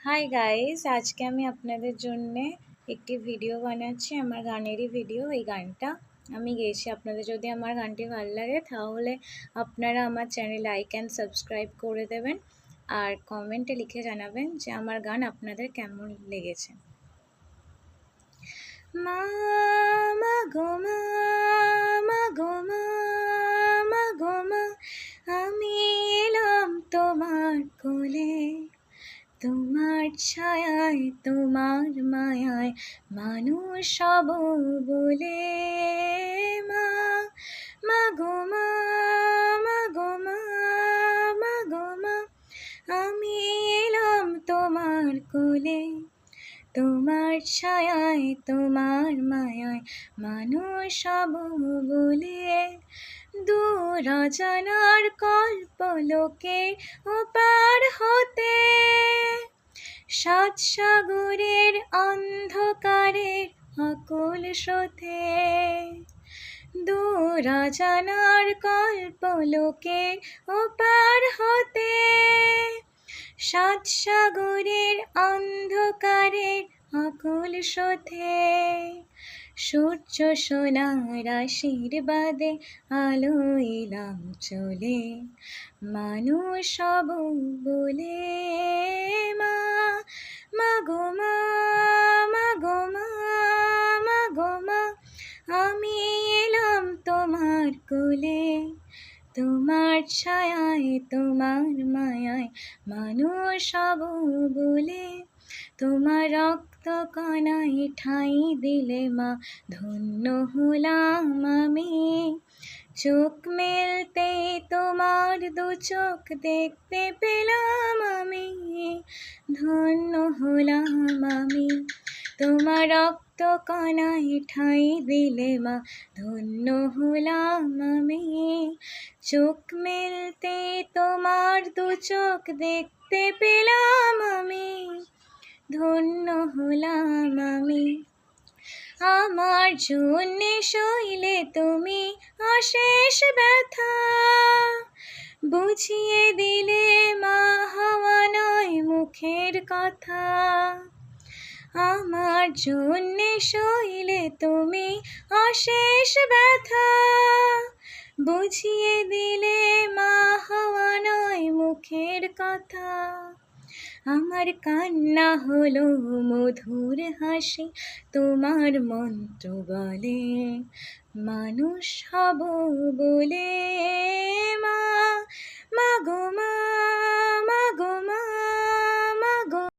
Hi guys, আজকে আমি আপনাদের জন্যে একটি ভিডিও বানাচ্ছি, আমার গানেরই ভিডিও। এই গানটা আমি গেয়েছি। আপনাদের যদি আমার গানটি ভালো লাগে তাহলে আপনারা আমার চ্যানেল লাইক অ্যান্ড সাবস্ক্রাইব করে দেবেন আর কমেন্টে লিখে জানাবেন যে আমার গান আপনাদের কেমন লেগেছে। মা মা গো মা, মা গো মা, মা গো মা, আমি এলাম তোমার কোলে, তোমার ছায়ায় তোমার মায়ায় মানুষ হব বলে। মা মা গো মা, মা গো মা, মা গো মা, আমি এলাম তোমার কোলে, তোমার ছায়ায় তোমার মায়ায় মানুষ হব বলে। দূর অজানার কল্পলোকে ওপার হতে, সাত সাগরের অন্ধকারের আকুল স্রোতে, দূর অজানার কল্পলোকে ওপার হতে, সাত সাগরের অন্ধকারের আকুল স্রোতে, সূর্য সোনার আশীর্বাদে আলো এলাম চলে, মানুষ হব বলে। মা মা গো মা, মা গো মা, মা গো মা, আমি এলাম তোমার কোলে, তোমার ছায়ায় তোমার মায়ায় মানুষ হব বলে। তোমার রক্ত কণায় ঠাঁই দিলে মা ধন্য হলাম আমি, চোখ মেলতে তোমার দু চোখ দেখতে পেলাম আমি, ধন্য হলাম আমি। তোমার রক্ত কণায় ঠাঁই দিলে মা ধন্য হলাম আমি, চোখ মেলতে তোমার দু চোখ দেখতে পেলাম আমি, ধন্য হলাম আমি। আমার জন্যে সইলে তুমি অশেষ ব্যথা, বুঝিয়ে দিলে মা হওয়া নয় মুখের কথা। আমার জন্যে সইলে তুমি অশেষ ব্যথা, বুঝিয়ে দিলে মা হওয়া নয় মুখের কথা। আমার কান্না হলো মধুর হাসি, তোমার মন্ত্র বলে মানুষ হব বলে। মা মা গো মা, মা গো মা,